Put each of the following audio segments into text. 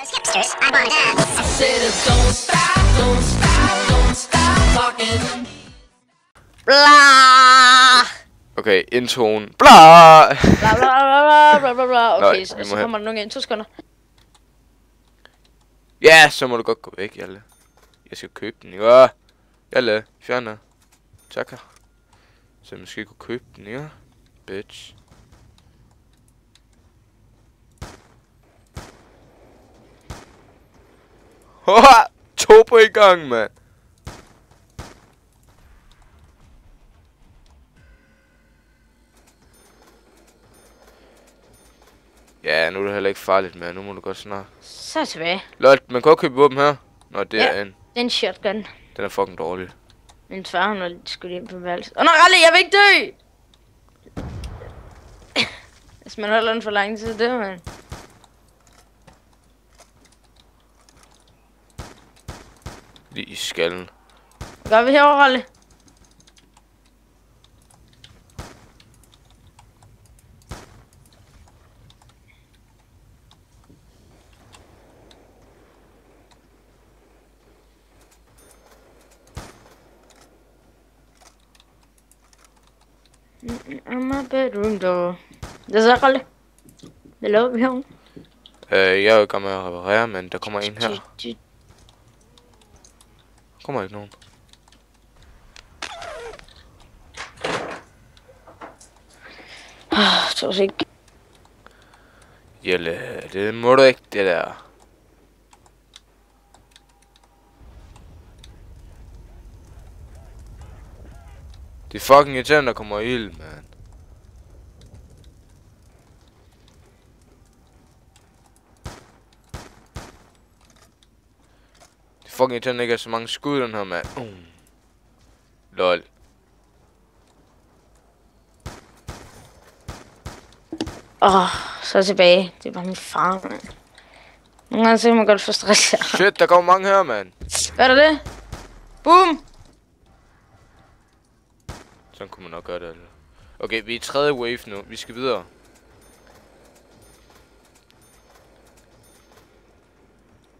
Those hipsters, I wanna dance. I said, don't stop, don't stop, don't stop talking. Blah! Okay, introen. Blah! Blah, blah, blah, blah, blah, blah. Okay, Nej, vi så må have- kommer der nogle ind. 2 sekunder. Ja, så må du godt gå væk, Jalle. Jeg skal købe den, ikke? Jalle, fjern dig. Tak her. Så jeg måske kunne købe den, ikke? Bitch. Haha! 2 på en gang, mand. Ja, nu er det heller ikke farligt mere. Nu må du godt snart. Så er jeg tilbage. Lol, man kan godt købe våben her. Nå, det er Ja. en. Det er en shotgun. Den er fucking dårlig. Min far, hun var skudt ind på værelset. Åh, nej, Ralle, jeg vil ikke dø! Hvis man holder den for lang tid, dør man. Lige i skallen. Hvad gør vi herovre, Ralle? On my bedroom door. Det er så, Ralle. Hvad laver vi herovre? Jeg er jo i gang med at reparere, men der kommer en her. Der kommer ikke nogen. Jeg tror ikke. Jelle, det må du ikke, det der. Det er fucking irriterende, der kommer ild, man. Det er fucking irriterende, ikke er så mange skud i den her, mand. Lol. Så er jeg tilbage. Det var min far, mand. Nogle gange så kan man godt få stress her. Shit, der kommer mange her, mand. Gør der det? Boom! Sådan kunne man nok gøre det, altså. Okay, vi er i 3. wave nu. Vi skal videre.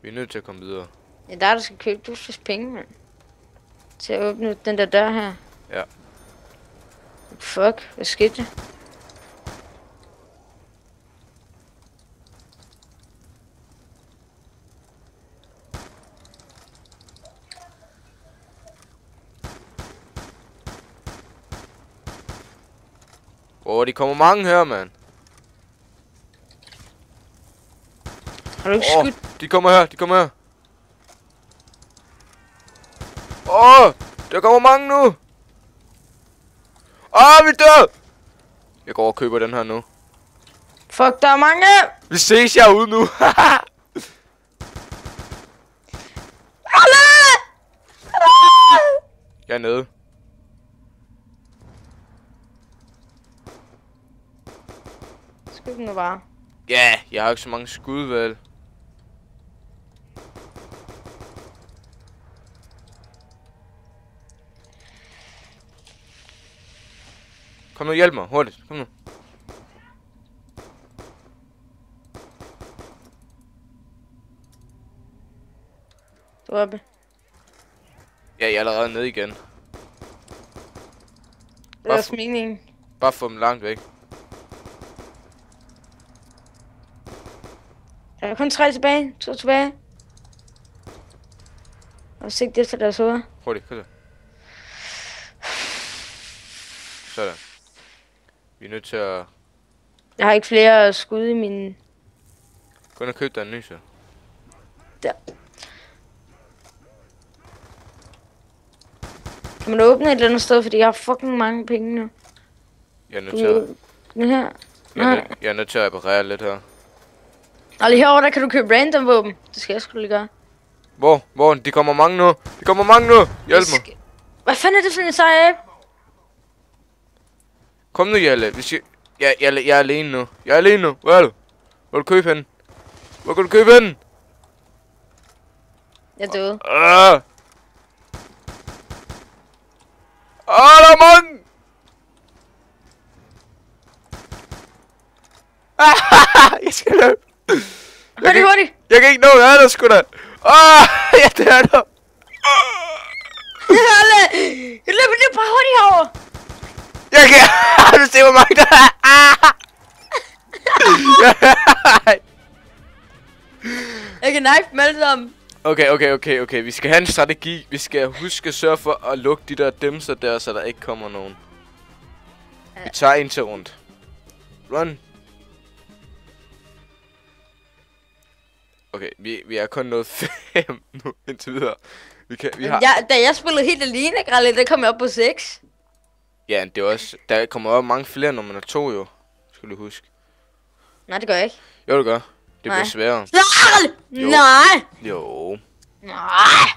Vi er nødt til at komme videre. Ja, der skal købe plus penge, mand. Til at åbne den der dør her. Ja. Fuck, hvad skete der? De kommer mange her, mand. Har du ikke skudt? De kommer her, de kommer her. Der kommer mange nu. Vi dør. Jeg går og køber den her nu. Fuck, der er mange! Vi ses herude nu. Jeg er nede. Skyd den nu bare. Ja, jeg har ikke så mange skud, vel. Kom nu, hjælp mig. Hurtigt. Kom nu. Du er oppe. Ja, jeg er allerede nede igen. Det er også meningen. Bare få dem langt væk. Der er kun 3 tilbage. 2 tilbage. Og sigt efter deres hoveder. Hurtigt, kom så. Sådan. Vi er nødt til at Jeg har ikke flere skud i min... gå ind og købe dig en ny, så. Der. Kan man åbne et eller andet sted, fordi jeg har fucking mange penge nu. Jeg er nødt til at... Det her. Jeg er nødt til at reparere lidt her. Og lige herovre, der kan du købe random våben. Det skal jeg sgu lige gøre. Hvor? De kommer mange nu. De kommer mange nu. Hjælp mig. Hvad fanden er det for en sej abe? Kom nu, Jalle. Vi skal... Jeg er alene nu. Jeg er alene nu. Hvor er du? Hvor kan du købe hende? Hvor kan du købe hende? Jeg døde. Der er mange! Jeg skal løbe. Hurtigt! Jeg kan ikke nå, jeg er der sgu da. Ja, det er der. Alle! Jeg løber lige bare hurtigt herover. Jeg kan... Du ser, hvor mange der er. Jeg kan knife dem alle sammen. Okay. Vi skal have en strategi. Vi skal huske at sørge for at lukke de der dimser der, så der ikke kommer nogen. Vi tager en til rundt. Run. Okay, vi er kun nået 5 nu indtil videre. Vi har... Da jeg spillede helt alene, Gralle, der kom jeg op på 6. Ja, det er også... Der kommer op mange flere, når man er 2 jo. Skal du huske. Nej, det gør jeg ikke. Jo, det gør. Det bliver sværere. Jo. Nej! Jo. Nej!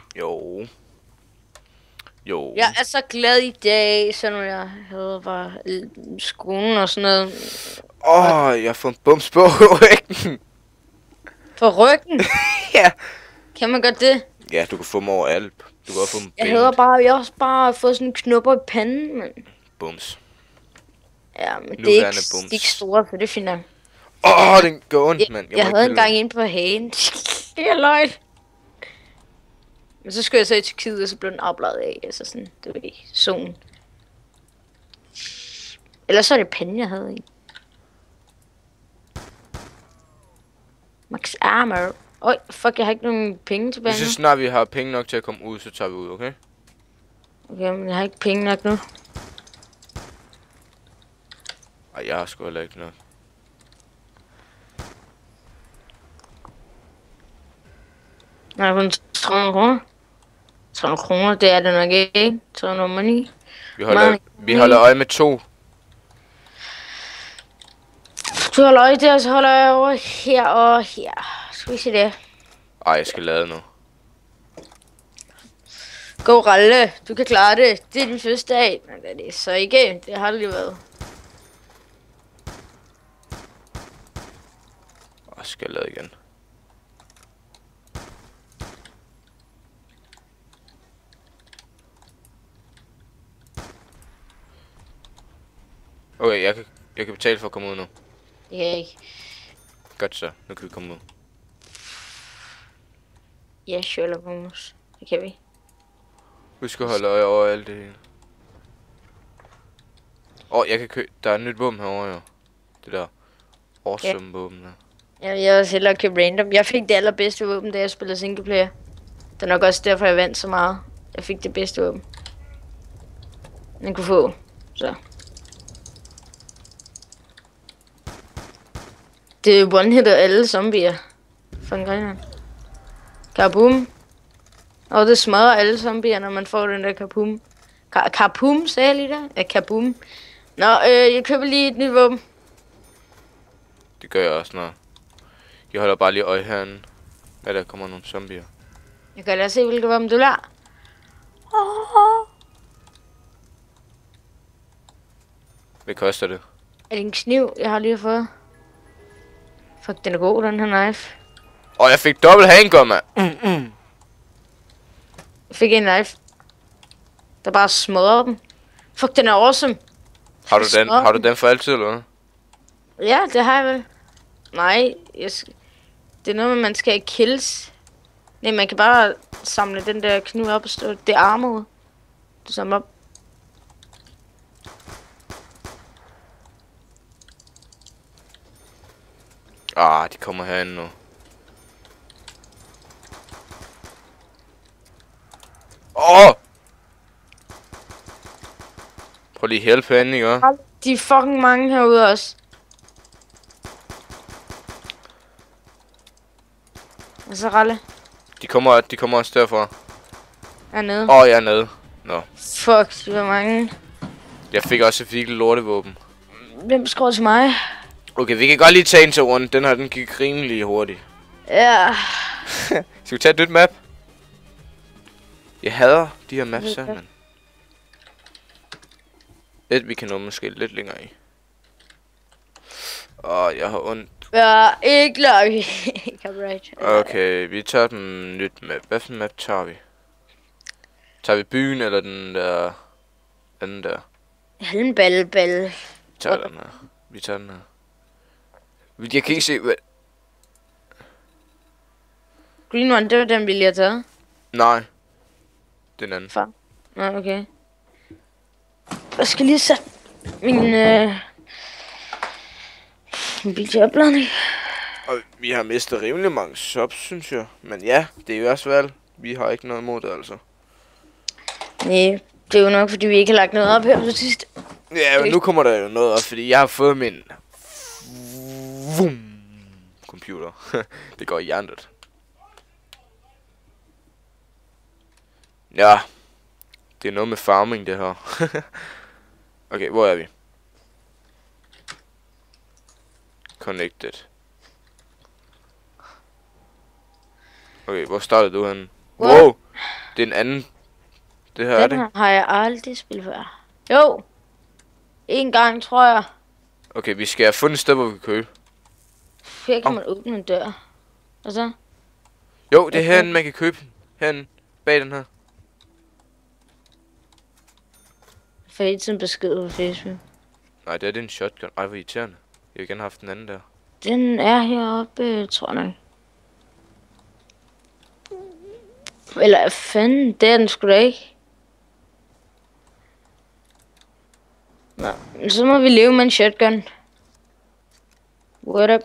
Jo. Jeg er så glad i dag, selvom jeg havde bare skolen og sådan noget. Jeg har fået en bums på ryggen. På ryggen? Ja. Kan man godt det? Ja, du kan få dem over alt. Du kan også få dem Jeg har også bare fået sådan en knupper i panden, men... Bums. Ja, men det er ikke store, for det finder jeg. Den går ondt, mand. Jeg havde engang en på hagen. Det er løgn. Men så skulle jeg så i Tyrkiet, og så blev den afbladet af. Altså sådan, det var ikke zonen. Ellers så er det panden, jeg havde i. Max Armor. Fuck, jeg har ikke nogen penge tilbage nu. Så snart vi har penge nok til at komme ud, så tager vi ud, okay? Okay, men jeg har ikke penge nok nu. Ej, jeg har sgu heller ikke nok. Jeg har kun 300 kroner. 300 kroner, det er det nok ikke. 300 money. Vi holder øje med 2. Du holder øje der, så holder jeg over her og her. Skal vi se det? Ej, jeg skal lade nu. Go, Ralle. Du kan klare det. Det er din første dag. Men det er så ikke. Det har det lige været. Jeg skal lade igen. Okay, jeg kan betale for at komme ud nu. Det kan jeg ikke. Godt så, nu kan vi komme ud. Ja, Sherlock Holmes. Det kan vi. Husk at holde øje over alt det hele. Jeg kan købe... Der er et nyt våben herovre jo. Det der awesome våben der. Jeg vil også hellere købe random. Jeg fik det allerbedste våben, da jeg spillede singleplayer. Det er nok også derfor, jeg vandt så meget. Jeg fik det bedste våben. Man kunne få. Så. Det one-hitter alle zombier. For en griner. Kaboom. Og det smadrer alle zombier, når man får den der kaboom. Kaboom, sagde jeg lige der? Ja, kaboom. Nå, jeg køber lige et nyt våben. Det gør jeg også, når... Jeg holder bare lige øje herinde. Ja, der kommer nogle zombier. Jeg kan lade se, hvilket våben du lader. Hvad koster det? Er det en kniv, jeg har lige fået? Fuck, den er god, den her knife. Jeg fik dobbelt handgun, mand. Jeg fik en knife. Der bare smadrer den. Fuck, den er awesome. Har du den for altid, eller hvad? Ja, det har jeg vel. Nej, det er noget med, man skal have kills. Nej, man kan bare samle den der kniv op og stå. Det er armor. Du samler op. De kommer herinde nu. Prøv lige at hjælpe herinde, ikke? De er fucking mange herude også. Og så Ralle. De kommer også derfra. Jeg er nede. Jeg er nede. Nå. Fuck, det var mange. Jeg fik også et virkelig lortevåben. Hvem skrev til mig? Okay, vi kan godt lige tage en til rundt. Den gik rimelig hurtigt. Ja. Skal vi tage et nyt map? Jeg hader de her maps her, mand. Vi kan nå måske lidt længere i. Jeg har ondt. Ja, ikke lucky. Copyright. Okay, vi tager den nyt map. Hvad for en map tager vi? Tager vi byen eller den der... Den der? Halmballe. Vi tager den her. Jeg kan ikke se hvad... Green one, det var den, vi lige har taget. Nej. Den anden. Far. Nå, okay. Jeg skal lige sætte min bil til opladning. Og vi har mistet rimelig mange shops, synes jeg. Men ja, det er jo også valg. Vi har ikke noget imod det, altså. Nej, det er jo nok, fordi vi ikke har lagt noget op her på det sidste. Ja, men nu kommer der jo noget op, fordi jeg har fået min... computer. Det går i hjertet. Ja. Det er noget med farming, det her. Okay, hvor er vi? Connected. Okay, hvor startede du henne? Wow! Det er en anden... Det her er Den det. her har jeg aldrig spillet før. Jo. En gang, tror jeg. Okay, vi skal have fundet et sted, hvor vi kan købe. Her kan man åbne en dør. Og så? Jo, det er herinde, man kan købe den. Herinde, bag den her. For hele tiden besked på Facebook. Nej, det er en shotgun. Ej, hvor irriterende. Jeg vil gerne have haft den anden der. Den er heroppe, tror jeg nok. Eller fanden, det er den sgu da ikke. Nå, så må vi leve med en shotgun. What up?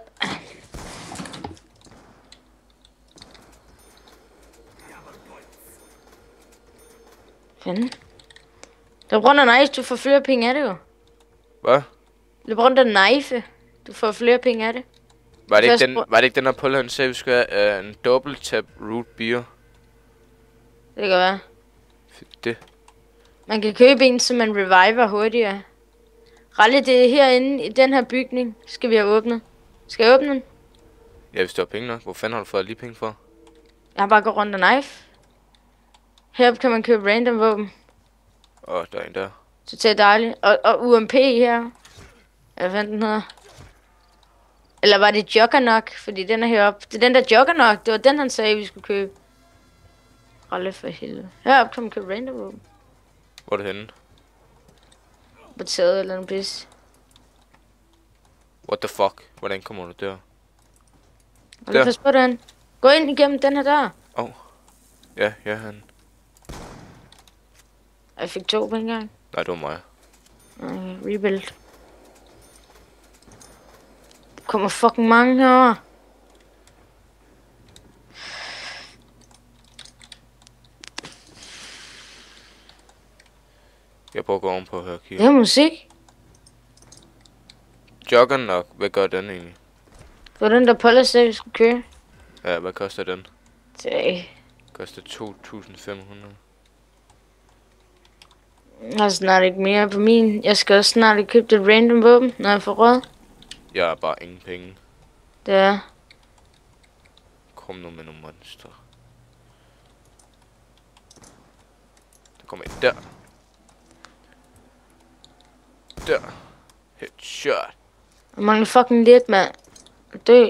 Fanden. LeBron og Knife, du får flere penge af det jo. Hvad? LeBron og Knife, du får flere penge af det. Var det, Først ikke den, var det ikke den her Paul, han sagde, at vi skulle have en double tap root beer? Det kan være. Det. Man kan købe en, så man reviver hurtigere. Ralle, det er herinde i den her bygning, skal vi have åbnet. Skal jeg åbne den? Ja, hvis du har penge nok. Hvor fanden har du fået lige penge for? Jeg har bare gået rundt og knife. Heroppe kan man købe random våben. Der er en der. Totalt dejligt. Og UMP her. Hvad fanden den hedder? Eller var det Juggernog? Fordi den er heroppe. Det er den der Juggernog. Det var den, han sagde, vi skulle købe. Ralle for helvede. Heroppe kan man købe random våben. Hvor er det henne? På taget eller noget pis. What the fuck? Hvordan kommer du der? Ralle, pas på den. Gå ind igennem den her dør. Ja, han. Jeg fik 2 på en gang. Nej, det var mig. Okay, rebuild. Der kommer fucking mange herovre. Jeg prøver at gå ovenpå her og kigge. Det er musik. Juggernog, hvad gør den egentlig? Det var den der policy, vi skulle køre. Ja, hvad koster den? Det Koster 2.500. jeg har snart ikke mere på min. Jeg skal også snart købe et random våben, når jeg får råd. Jeg har bare ingen penge. Det er. Kom nu med nogle monster. Der kommer et der. Der. Headshot. Jeg mangler fucking lidt, mand. Dø.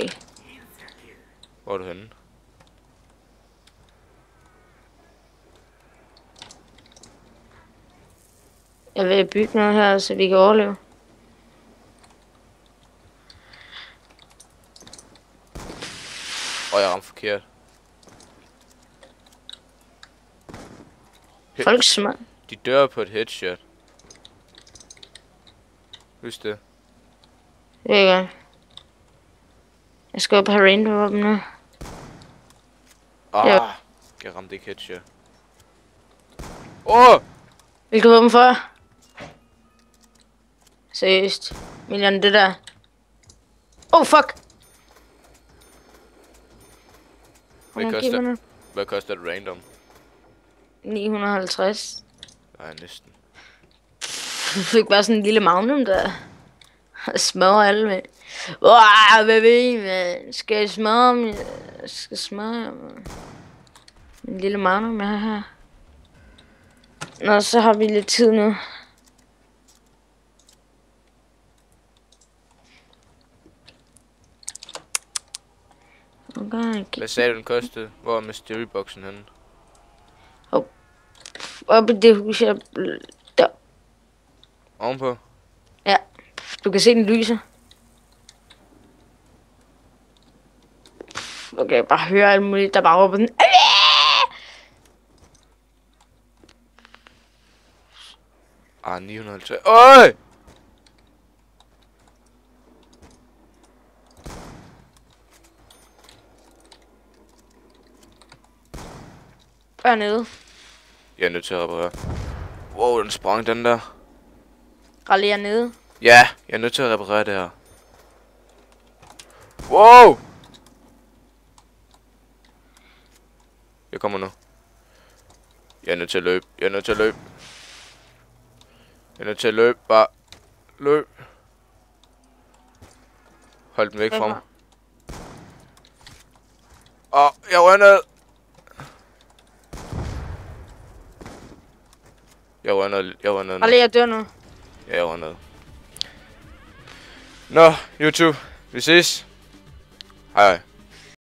Hvor er du henne? Jeg vil bygge noget her, så vi kan overleve. Jeg ramte forkert. Folk smart. De dør på et headshot. Husk det. Det er godt. Jeg skal op og have random våben nu. Ja. Jeg ramte ikke headshot. Åh! Hvilket våben for? Seriøst. Million det der. Oh fuck! Hvad koster det random? 950. Nej, næsten. Du fik bare sådan en lille magnum der. Smadrer alle med. Wow, hvad ved I, man? Skal jeg smadre min... Jeg skal smadre min lille magnum, jeg har her. Nå, så har vi lidt tid nu. Okay. Hvad sagde du, den kostede? Hvor er mystery-boxen henne? Oppe i det hus her. Der. Ovenpå? Ja. Du kan se, den lyser. Okay, jeg bare høre alt muligt, der bare råber den. Ah, 950. Øj! Hernede. Jeg er nødt til at reparere. Wow, den sprang den der. Rally nede. Ja, jeg er nødt til at reparere det her. Wow! Jeg kommer nu. Jeg er nødt til at løbe. Jeg er nødt til at løbe. Jeg er nødt til at løbe. Bare løb. Hold den væk fra mig. Åh, jeg rører ned. Jeg rører ned. Rally, jeg dør nu. Ja, jeg rører ned. Nå, YouTube. Vi ses. Hej.